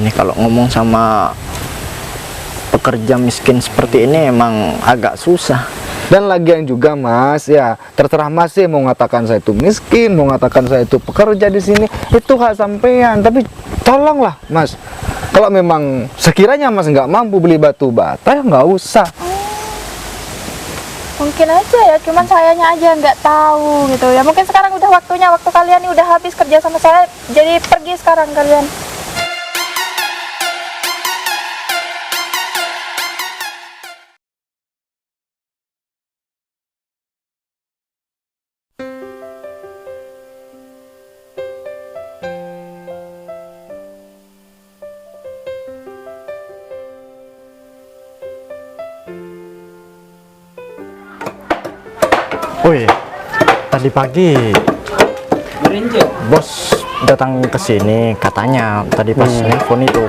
ini kalau ngomong sama pekerja miskin seperti ini emang agak susah. Dan lagian juga Mas, ya terserah Mas sih mau mengatakan saya itu miskin, mau mengatakan saya itu pekerja di sini, itu hak sampean. Tapi tolonglah Mas, kalau memang sekiranya Mas nggak mampu beli batu bata, ya nggak usah. Mungkin aja ya, cuman sayanya aja nggak tahu gitu ya. Mungkin sekarang udah waktunya, waktu kalian ini udah habis kerja sama saya, jadi pergi sekarang kalian. Wih, tadi pagi bos datang ke sini, katanya tadi pas nelfon itu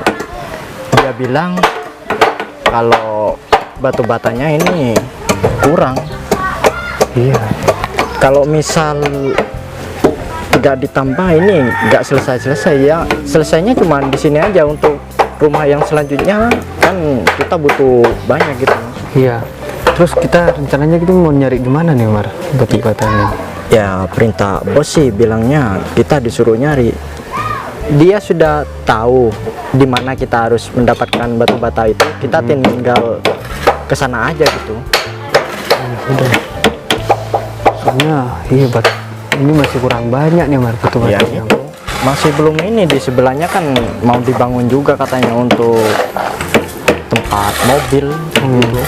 dia bilang kalau batu batanya ini kurang. Iya. Kalau misal tidak ditambah ini nggak selesai ya. Selesainya cuma di sini aja. Untuk rumah yang selanjutnya kan kita butuh banyak gitu. Iya. Terus kita rencananya kita mau nyari gimana nih Mar batu batanya? Ya perintah bos sih bilangnya kita disuruh nyari. Dia sudah tahu di mana kita harus mendapatkan batu bata itu. Kita tinggal ke sana aja gitu. Udah. Soalnya iya ini masih kurang banyak nih Mar batu Ya, batanya. masih belum ini, di sebelahnya kan mau dibangun juga katanya untuk tempat mobil gitu.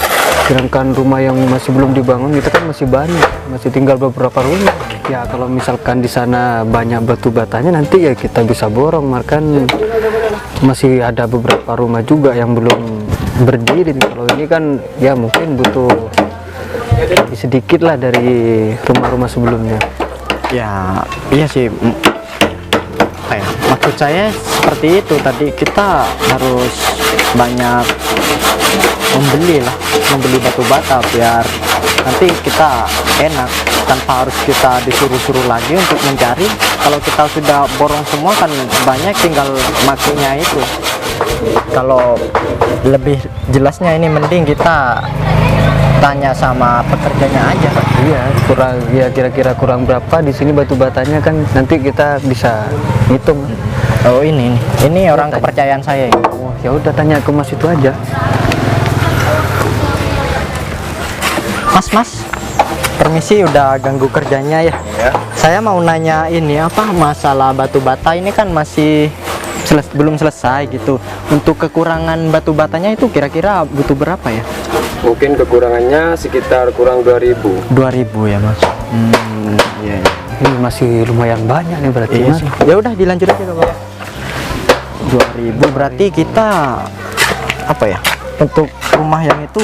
Sedangkan rumah yang masih belum dibangun kita kan masih banyak, masih tinggal beberapa rumah. Ya kalau misalkan di sana banyak batu batanya nanti ya kita bisa borong, Mar, kan masih ada beberapa rumah juga yang belum berdiri. Kalau ini kan ya mungkin butuh sedikit lah dari rumah-rumah sebelumnya. Ya iya sih. Maksud saya seperti itu tadi, kita harus banyak membeli batu bata biar nanti kita enak tanpa harus kita disuruh-suruh lagi untuk mencari. Kalau kita sudah borong semua kan banyak, tinggal makinya itu. Kalau lebih jelasnya ini mending kita tanya sama pekerjanya aja. Iya, kurang ya kira-kira kurang berapa di sini batu batanya kan nanti kita bisa hitung. Oh ini orang kepercayaan saya ini. Oh ya udah tanya ke Mas itu aja. Mas, permisi udah ganggu kerjanya ya. Saya mau nanya ini apa masalah batu bata ini kan masih belum selesai gitu. Untuk kekurangan batu batanya itu kira-kira butuh berapa ya? Mungkin kekurangannya sekitar kurang 2000. 2000 ya Mas. Iya. Ini masih lumayan banyak nih berarti. Iya Mas. sih. Ya udah dilanjut aja Bapak. 2000 berarti kita apa ya? Untuk rumah yang itu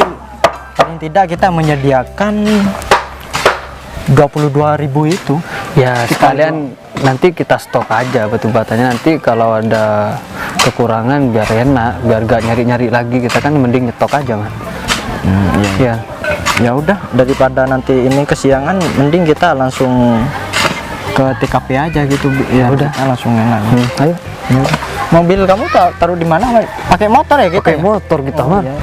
paling tidak kita menyediakan 22.000 itu. Ya sekalian nanti kita stok aja batu batanya, nanti kalau ada kekurangan biar enak, biar gak nyari-nyari lagi, kita kan mending nyetok aja kan. Iya. Ya udah, daripada nanti ini kesiangan mending kita langsung ke TKP aja gitu. Ya udah, langsung enak. Ayo. Mobil kamu taruh di mana? Pakai motor ya kita? Pakai motor kita mah. Iya.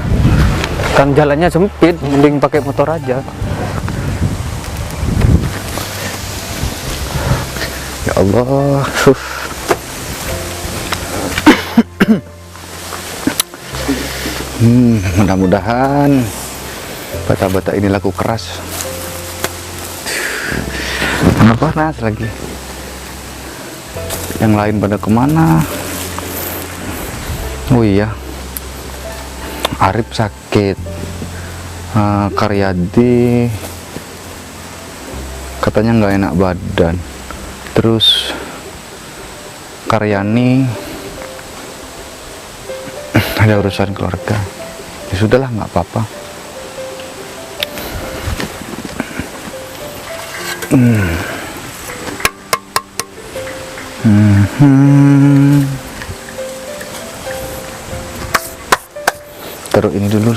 Kan jalannya sempit, mending pakai motor aja. Ya Allah. Mudah-mudahan bata-bata ini laku keras. Kenapa panas lagi? Yang lain pada kemana? Oh iya, Arif sakit, Karyadi katanya nggak enak badan, terus Karyani ada urusan keluarga. Ya sudahlah, nggak apa-apa. Taruh ini dulu.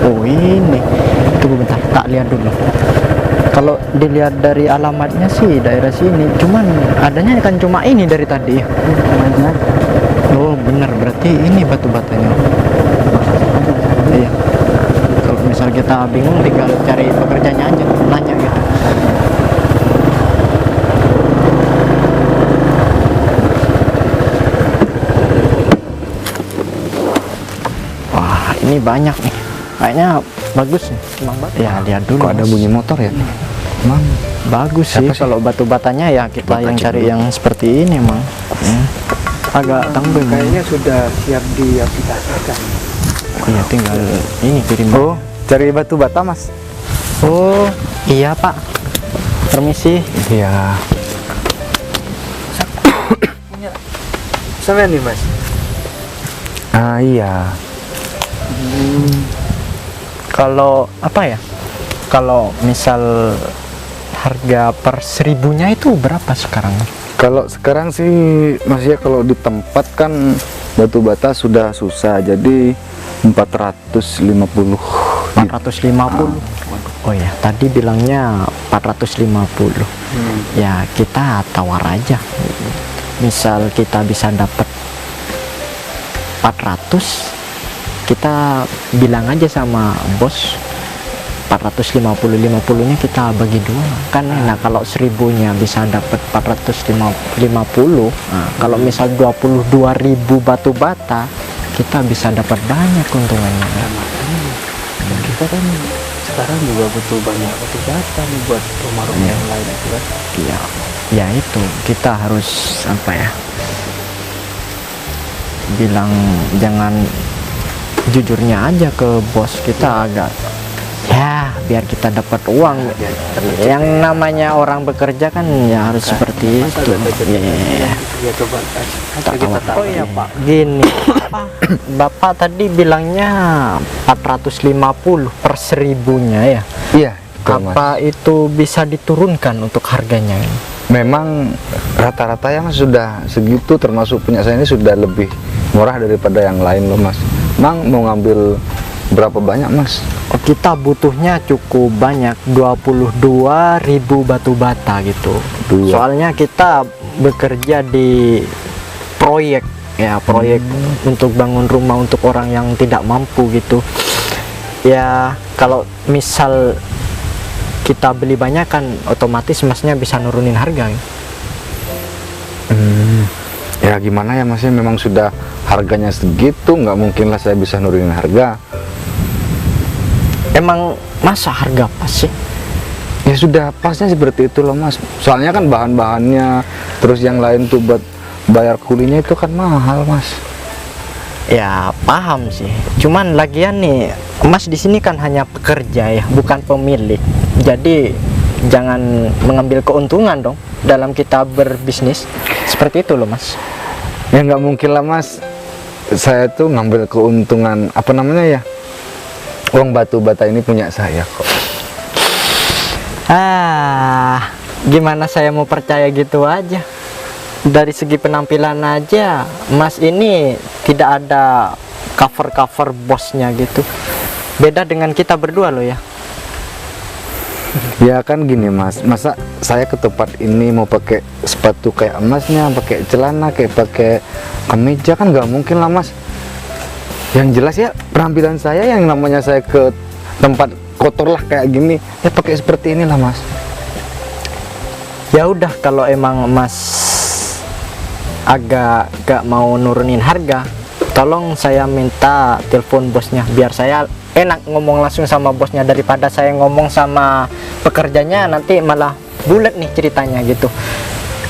Oh ini, tunggu bentar, tak lihat dulu. Kalau dilihat dari alamatnya sih daerah sini, cuman adanya kan cuma ini dari tadi. Oh bener, berarti ini batu batanya. Iya. Kalau misal kita bingung tinggal cari pekerjanya aja, nanya gitu. Wah ini banyak nih, kayaknya bagus nih. Emang bagus. Ya lihat dulu. Kok ada Mas. bunyi motor ya? Emang Bagus sih, Siapa sih? kalau batu batanya ya kita Coba yang cek cari dulu. yang seperti ini emang. Agak tanggung. Kayaknya sudah siap diaplikasikan. Iya tinggal ini kirim. oh, cari batu bata, Mas. Oh, iya Pak. Permisi. Iya. Sampai nih, Mas. Ah, iya. Kalau apa ya? Kalau misal harga per 1000-nya itu berapa sekarang? Kalau sekarang sih Mas ya, kalau di tempat kan batu bata sudah susah, jadi 450. 450. Oh ya, tadi bilangnya 450. Ya, kita tawar aja. Misal kita bisa dapat 400, kita bilang aja sama bos 450, 50-nya kita bagi dua kan enak. Kalau 1000-nya bisa dapat 450. Nah, kalau misal 22.000 batu bata kita bisa dapat banyak keuntungannya. Kita kan sekarang juga butuh banyak batu bata nih buat rumah-rumah yang lain itu kan. Ya, ya itu kita harus apa ya, bilang jangan jujurnya aja ke bos kita, agak ya biar kita dapat uang. Yang namanya orang bekerja kan ya harus seperti itu. Ya. Ya coba kita tahu. Oh iya Pak, gini Bapak tadi bilangnya 450 per 1000-nya ya. Iya, betul, Mas. Apa itu bisa diturunkan untuk harganya? Memang rata-rata yang sudah segitu, termasuk punya saya ini sudah lebih murah daripada yang lain loh, Mas. Mang mau ngambil berapa banyak, Mas? Oh, kita butuhnya cukup banyak, 22.000 batu bata gitu. Dua. Soalnya kita bekerja di proyek ya, proyek untuk bangun rumah untuk orang yang tidak mampu gitu. Ya kalau misal kita beli banyak kan otomatis masnya bisa nurunin harga. Ya gimana ya, Mas, memang sudah harganya segitu, nggak mungkin lah saya bisa nurunin harga. Emang masa harga pas sih? Ya sudah pasnya seperti itu loh, Mas. Soalnya kan bahan-bahannya, terus yang lain tuh buat bayar kulinya itu kan mahal, Mas. Ya paham sih. Cuman lagian nih, Mas di sini kan hanya pekerja ya, bukan pemilik. Jadi jangan mengambil keuntungan dong dalam kita berbisnis. Seperti itu loh, Mas. Ya nggak mungkin lah, Mas. Saya tuh ngambil keuntungan apa namanya ya? Uang batu bata ini punya saya kok. Gimana saya mau percaya gitu aja? Dari segi penampilan aja, Mas ini tidak ada cover-cover bosnya gitu. Beda dengan kita berdua loh ya. Ya kan gini, Mas, masa saya ke tempat ini mau pakai sepatu kayak emasnya, pakai celana kayak pakai kemeja, kan nggak mungkin lah, Mas. Yang jelas ya penampilan saya, yang namanya saya ke tempat kotor lah kayak gini, ya pakai seperti inilah, Mas. Ya udah, kalau emang Mas agak gak mau nurunin harga, tolong saya minta telepon bosnya biar saya enak ngomong langsung sama bosnya, daripada saya ngomong sama pekerjanya nanti malah bulat nih ceritanya gitu.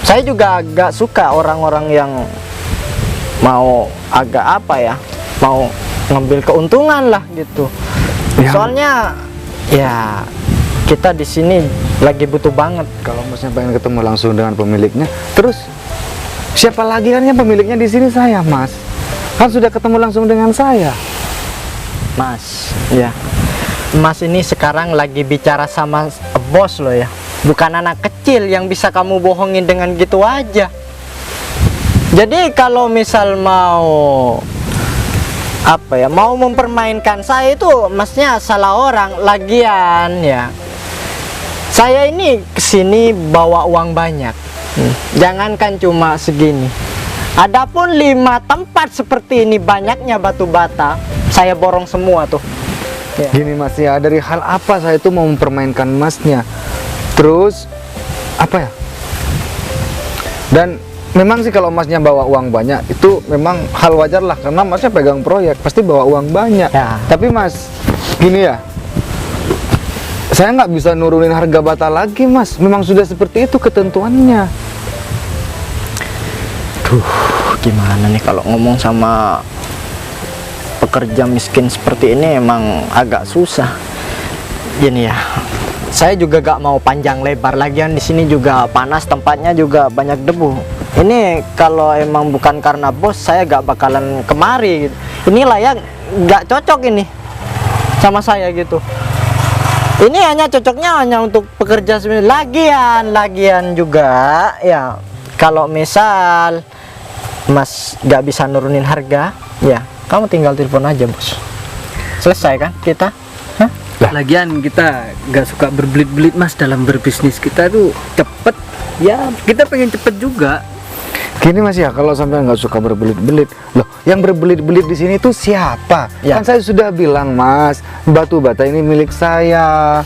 Saya juga gak suka orang-orang yang mau agak apa ya, mau ngambil keuntungan lah gitu. Ya. Soalnya ya kita di sini lagi butuh banget. Kalau Masnya pengen ketemu langsung dengan pemiliknya, terus siapa lagi kan yang pemiliknya di sini? Saya, Mas. Kan sudah ketemu langsung dengan saya. Mas, ya. Mas ini sekarang lagi bicara sama bos lo ya. Bukan anak kecil yang bisa kamu bohongin dengan gitu aja. Jadi kalau misal mau apa ya, mau mempermainkan saya itu masnya salah orang. Lagian ya, Saya ini kesini bawa uang banyak. Jangankan cuma segini. Adapun 5 tempat seperti ini banyaknya batu bata, saya borong semua tuh. Gini Mas ya, dari hal apa saya itu mau mempermainkan Masnya? Terus apa ya? Dan memang sih kalau Masnya bawa uang banyak itu memang hal wajar lah, karena Masnya pegang proyek pasti bawa uang banyak. Ya. Tapi Mas, gini ya, saya nggak bisa nurunin harga bata lagi Mas. Memang sudah seperti itu ketentuannya. Gimana nih kalau ngomong sama pekerja miskin seperti ini, emang agak susah. Gini ya, saya juga gak mau panjang lebar, lagian di sini juga panas, tempatnya juga banyak debu. Ini kalau emang bukan karena bos, saya gak bakalan kemari. Inilah ya, gak cocok ini sama saya gitu. Ini hanya cocoknya hanya untuk pekerja sebenarnya. Lagian juga ya, kalau misal Mas gak bisa nurunin harga, ya kamu tinggal telepon aja bos. Selesai kan kita? Hah? Lagian kita nggak suka berbelit-belit Mas, dalam berbisnis kita tuh cepet. Ya kita pengen cepet juga. Gini Mas ya, kalau sampai nggak suka berbelit-belit, loh, yang berbelit-belit di sini tuh siapa? Ya. Kan saya sudah bilang Mas, batu bata ini milik saya.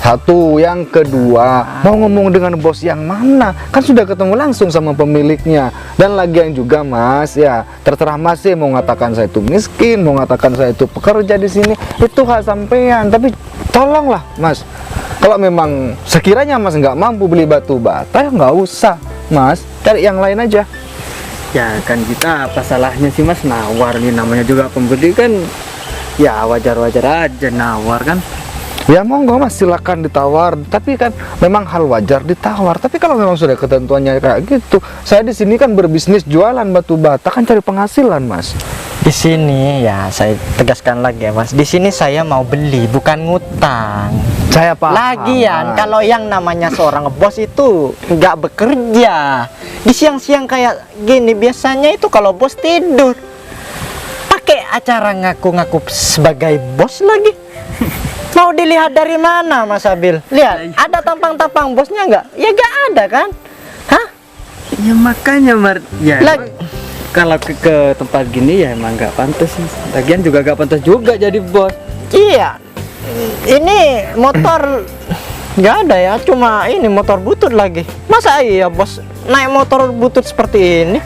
Satu, yang kedua, mau ngomong dengan bos yang mana? Kan sudah ketemu langsung sama pemiliknya. Dan lagian juga Mas, ya terserah Mas sih mau ngatakan saya itu miskin, mau ngatakan saya itu pekerja di sini, itu hak sampean. Tapi tolonglah Mas, kalau memang sekiranya Mas nggak mampu beli batu bata, ya nggak usah Mas, cari yang lain aja. Ya kan kita apa salahnya sih Mas nawar, nih namanya juga pembeli kan. Ya wajar-wajar aja nawar kan. Ya monggo Mas, silakan ditawar. Tapi kan memang hal wajar ditawar. Tapi kalau memang sudah ketentuannya kayak gitu, saya di sini kan berbisnis jualan batu bata, kan cari penghasilan Mas. Di sini ya saya tegaskan lagi ya Mas. Di sini saya mau beli, bukan ngutang. Saya paham. Lagian Mas. kalau yang namanya seorang bos itu nggak bekerja di siang-siang kayak gini, biasanya itu kalau bos tidur, pakai acara ngaku-ngaku sebagai bos lagi. Mau dilihat dari mana Mas Abil? Lihat, ada tampang-tampang bosnya nggak? Ya nggak ada kan? Hah? Ya makanya ya Lag- emang kalau ke tempat gini ya emang nggak pantas sih. Lagian juga nggak pantas juga jadi bos. Iya. Ini motor nggak ada ya, cuma ini motor butut lagi. Masa iya bos naik motor butut seperti ini?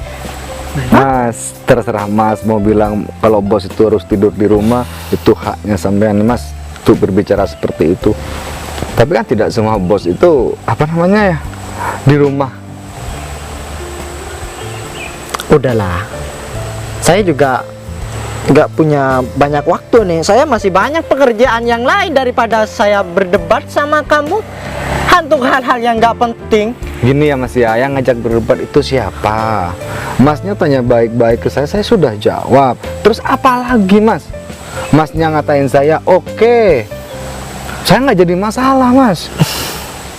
Mas, terserah Mas mau bilang kalau bos itu harus tidur di rumah, itu haknya sampean Mas untuk berbicara seperti itu. Tapi kan tidak semua bos itu apa namanya ya di rumah. Udahlah, saya juga nggak punya banyak waktu nih. Saya masih banyak pekerjaan yang lain daripada saya berdebat sama kamu untuk hal-hal yang nggak penting. Gini ya Mas ya, yang ngajak berdebat itu siapa? Masnya tanya baik-baik ke saya sudah jawab. Terus apa lagi Mas? Masnya ngatain saya, oke, saya nggak jadi masalah Mas.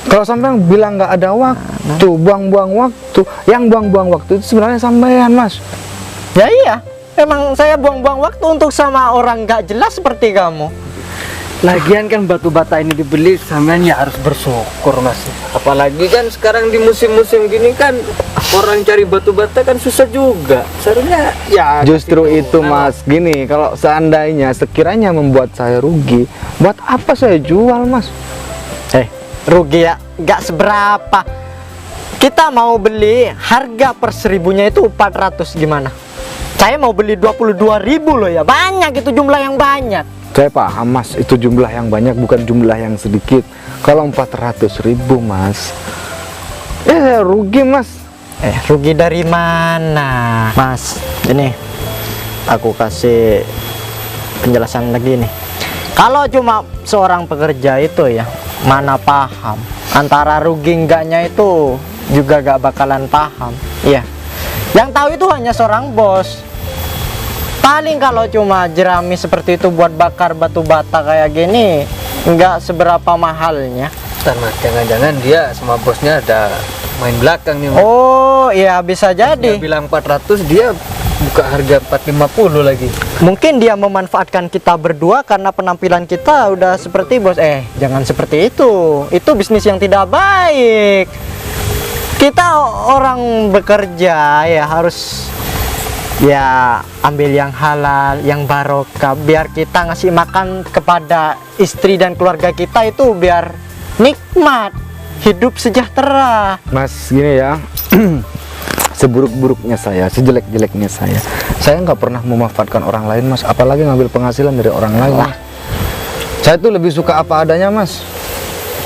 Kalau sampai bilang nggak ada waktu, buang-buang waktu, yang buang-buang waktu itu sebenarnya sampean Mas. Ya iya, memang saya buang-buang waktu untuk sama orang nggak jelas seperti kamu. Lagian kan batu bata ini dibeli, sampean ya harus bersyukur Mas. Apalagi kan sekarang di musim-musim gini kan orang cari batu bata kan susah juga. Seharusnya ya Justru itu Mas, gini, kalau seandainya sekiranya membuat saya rugi, buat apa saya jual Mas? Rugi ya, nggak seberapa. Kita mau beli harga per 1000-nya itu 400 gimana? Saya mau beli 22.000 loh ya, banyak itu jumlah yang banyak. Saya paham Mas, itu jumlah yang banyak bukan jumlah yang sedikit. Kalau 400.000 Mas, saya rugi Mas. Rugi dari mana? Mas, ini aku kasih penjelasan lagi nih. Kalau cuma seorang pekerja itu ya, mana paham. Antara rugi enggaknya itu juga gak bakalan paham. Iya. Yang tahu itu hanya seorang bos. Paling kalau cuma jerami seperti itu buat bakar batu bata kayak gini, nggak seberapa mahalnya. Mas, jangan-jangan dia sama bosnya ada main belakang nih Mas. Oh iya bisa Dia jadi. bilang 400, dia buka harga 450 lagi. Mungkin dia memanfaatkan kita berdua karena penampilan kita udah seperti bos. Jangan seperti itu. Itu bisnis yang tidak baik. Kita orang bekerja ya harus ya ambil yang halal, yang barokah, biar kita ngasih makan kepada istri dan keluarga kita itu biar nikmat, hidup sejahtera. Mas gini ya, seburuk-buruknya saya, sejelek-jeleknya saya nggak pernah memanfaatkan orang lain mas, apalagi ngambil penghasilan dari orang lain. Saya tuh lebih suka apa adanya mas.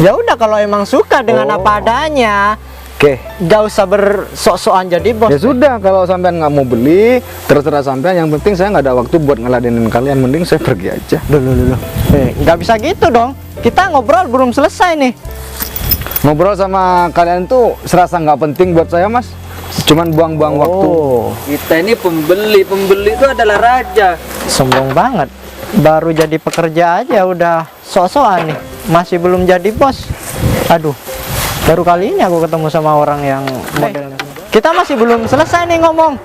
Ya udah kalau emang suka dengan apa adanya, Oke. gak usah bersok-sokan jadi bos. Ya sudah, kalau sampean nggak mau beli, terserah sampean. Yang penting saya nggak ada waktu buat ngeladenin kalian. Mending saya pergi aja. Loh. Nggak bisa gitu dong. Kita ngobrol belum selesai nih. Ngobrol sama kalian tuh serasa nggak penting buat saya mas. Cuman buang-buang waktu. Kita ini pembeli itu adalah raja. Sombong banget. Baru jadi pekerja aja udah sok-sokan nih. Masih belum jadi bos. Aduh. Baru kali ini aku ketemu sama orang yang modelnya. Kita masih belum selesai nih ngomong.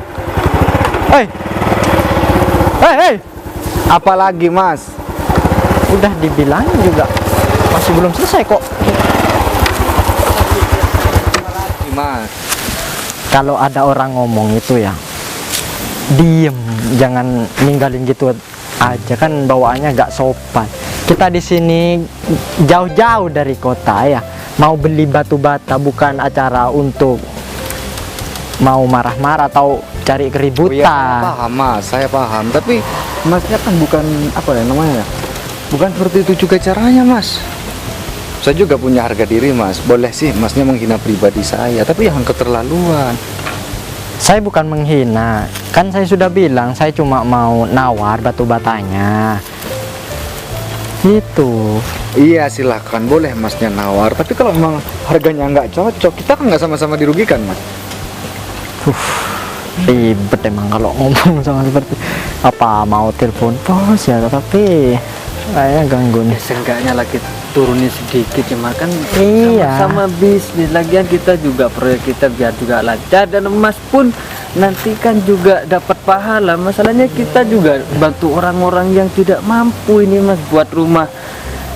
Hei. Apalagi mas? Udah dibilang juga masih belum selesai kok. Mas. Kalau ada orang ngomong itu ya diem, jangan ninggalin gitu aja, kan bawaannya gak sopan. Kita di sini jauh-jauh dari kota ya, mau beli batu bata, bukan acara untuk mau marah-marah atau cari keributan. Paham mas, saya paham. Tapi masnya kan bukan apa ya namanya, bukan seperti itu juga caranya mas. Saya juga punya harga diri mas. Boleh sih masnya menghina pribadi saya, tapi jangan keterlaluan. Saya bukan menghina, kan saya sudah bilang saya cuma mau nawar batu batanya gitu. Iya silahkan, boleh masnya nawar. Tapi kalau memang harganya nggak cocok, kita kan nggak sama-sama dirugikan mas. Ribet emang kalau ngomong sama seperti apa, mau telepon bos ya, tapi kayaknya ganggu nih. Seenggaknya lagi turunin sedikit ya makan. Iya. Sama bisnis lagian kita juga proyek kita biar juga lancar, dan emas pun nanti kan juga dapat pahala. Masalahnya kita juga bantu orang-orang yang tidak mampu ini mas, buat rumah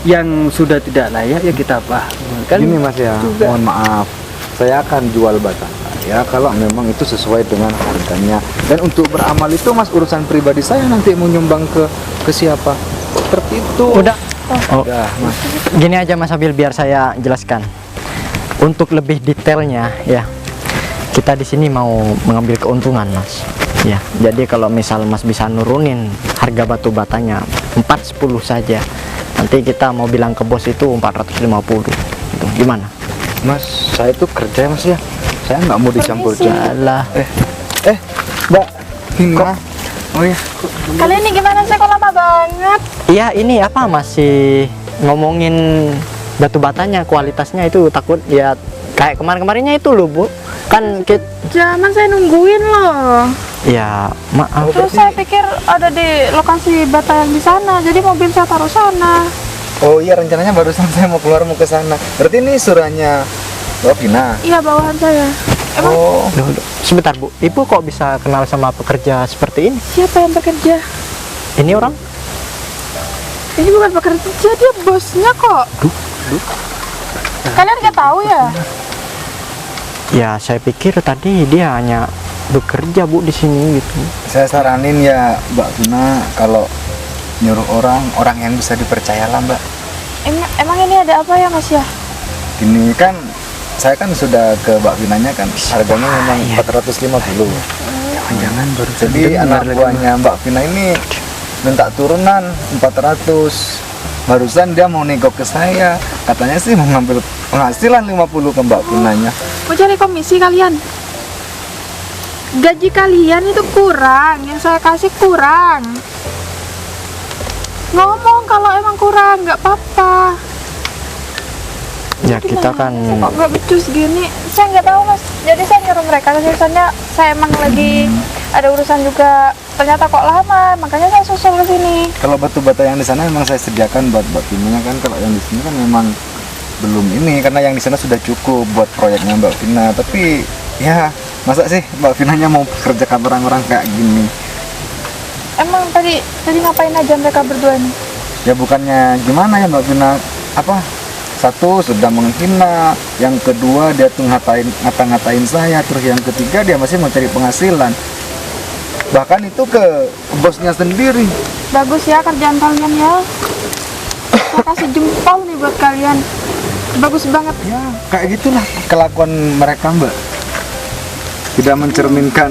yang sudah tidak layak ya kita bangun kan. Gini mas ya, juga. mohon maaf, saya akan jual bata saya kalau memang itu sesuai dengan harganya. Dan untuk beramal itu mas, urusan pribadi saya nanti mau nyumbang ke siapa, seperti itu. Udah. Udah mas. Gini aja Mas Abil, biar saya jelaskan. Untuk lebih detailnya ya, kita di sini mau mengambil keuntungan Mas. Ya, jadi kalau misal Mas bisa nurunin harga batu batanya 410 saja, nanti kita mau bilang ke bos itu 450. Itu gimana? Mas, saya itu kerja ya mas ya, saya nggak mau dicampur Alah. mbak, ini Kok? Mas. Oh ya, Kalian ini gimana sih kok lama banget? Iya, ini apa masih ngomongin batu batanya, kualitasnya itu takut ya kayak kemarin-kemarinnya itu loh Bu. Kan kita Jangan, saya nungguin loh. ya maaf. Terus saya pikir ada di lokasi bata yang di sana, jadi mobil saya taruh sana. oh iya rencananya barusan saya mau keluar mau ke sana. Berarti ini suratnya Mbak Vina. Iya, bawahan saya. Emang Oh, Duh. Sebentar Bu, Ibu kok bisa kenal sama pekerja seperti ini? siapa yang bekerja? Ini orang? Ini bukan pekerja, dia bosnya kok. Kalian nggak tahu ya? Ya saya pikir tadi dia hanya bekerja Bu di sini gitu. saya saranin ya Mbak Vina, kalau nyuruh orang yang bisa dipercaya lah Mbak. Emang ini ada apa ya Mas ya? Gini kan, saya kan sudah ke Mbak Vinanya kan, harganya memang 450. Jangan baru. Jadi anak buahnya Mbak Vina ini minta turunan 400. Barusan dia mau nego ke saya, katanya sih mau ngambil penghasilan 50 ke Mbak Vinanya. Mau cari komisi kalian? Gaji kalian itu kurang, yang saya kasih kurang. Ngomong kalau emang kurang, nggak apa-apa. Ya kita kan Kok nggak becus gini? Saya nggak tahu Mas. Jadi saya nyuruh mereka, misalnya saya emang lagi ada urusan juga. Ternyata kok lama, makanya saya susul ke sini. Kalau batu bata yang di sana memang saya sediakan buat Mbak Vinanya kan, kalau yang di sini kan memang belum ini, karena yang di sana sudah cukup buat proyeknya Mbak Vina. Tapi ya Masa sih Mbak Vinanya mau pekerjakan orang-orang kayak gini? Emang tadi ngapain aja mereka berdua ini? Ya bukannya gimana ya Mbak Vina, apa, satu sudah menghina, yang kedua dia tuh ngata-ngatain saya, terus yang ketiga dia masih mau cari penghasilan, bahkan itu ke bosnya sendiri. Bagus ya kerjaan kalian ya. Saya kasih jempol nih buat kalian. Bagus banget. Ya kayak gitulah kelakuan mereka Mbak, tidak mencerminkan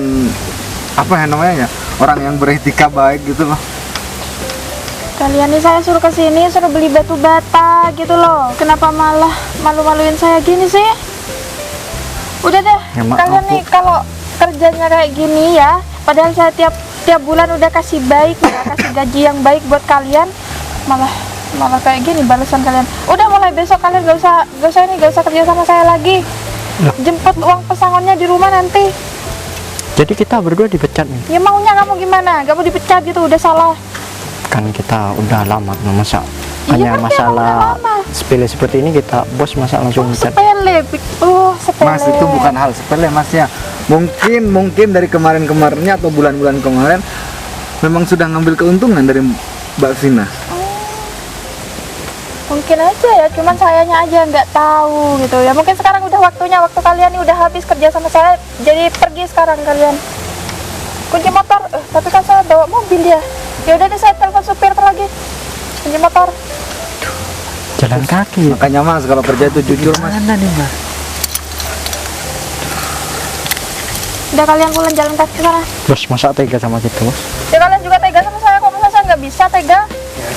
apa ya namanya ya, orang yang beretika baik gitu loh. Kalian nih saya suruh kesini, suruh beli batu bata gitu loh. Kenapa malah malu-maluin saya gini sih? Udah deh, Ya, maaf, kalian Bu. nih kalau kerjanya kayak gini ya, padahal saya tiap bulan udah kasih baik, udah kasih gaji yang baik buat kalian, malah kayak gini balasan kalian. Udah mulai besok kalian gak usah kerja sama saya lagi. Jemput uang pesangonnya di rumah nanti. Jadi kita berdua dipecat nih. Ya maunya kamu gimana? Gak mau dipecat gitu, udah salah. Kan kita udah lama kenal, masa Iya, hanya kan masalah udah lama. sepele seperti ini kita bos masa langsung pecat. Sepele, sepele. Mas, itu bukan hal sepele Mas ya. Mungkin dari kemarin-kemarinnya atau bulan-bulan kemarin memang sudah ngambil keuntungan dari Mbak Vina. Mungkin aja ya, cuman sayanya aja nggak tahu gitu ya. Mungkin sekarang udah waktu kalian nih udah habis kerja sama saya, jadi pergi sekarang kalian. Kunci motor, tapi kan saya bawa mobil ya. Ya udah deh, saya telepon supir lagi. Kunci motor. Jalan kaki. Makanya Mas kalau kerja itu jujur Mas. Mana nih Mas? Udah kalian pulang jalan kaki sana. Bos masa tega sama kita bos? Ya kalian juga tega sama saya, kok masa saya nggak bisa tega?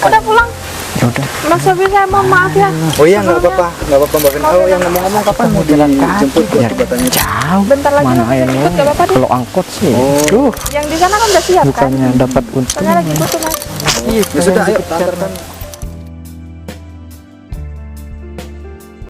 Udah pulang. Ya udah. Mas Sofi, saya mohon maaf ya. Oh iya nggak apa-apa Mbak Vina. Oh yang ngomong-ngomong kapan mau dijemput Ya, jabatannya? jauh. Bentar lagi Mana mau ini? dijemput, nggak apa-apa deh. Kalau angkot sih. Oh. Duh, Yang di sana kan udah siap kan? bukannya dapat untung. Soalnya lagi butuh mas. Ya sudah ayo kita antarkan.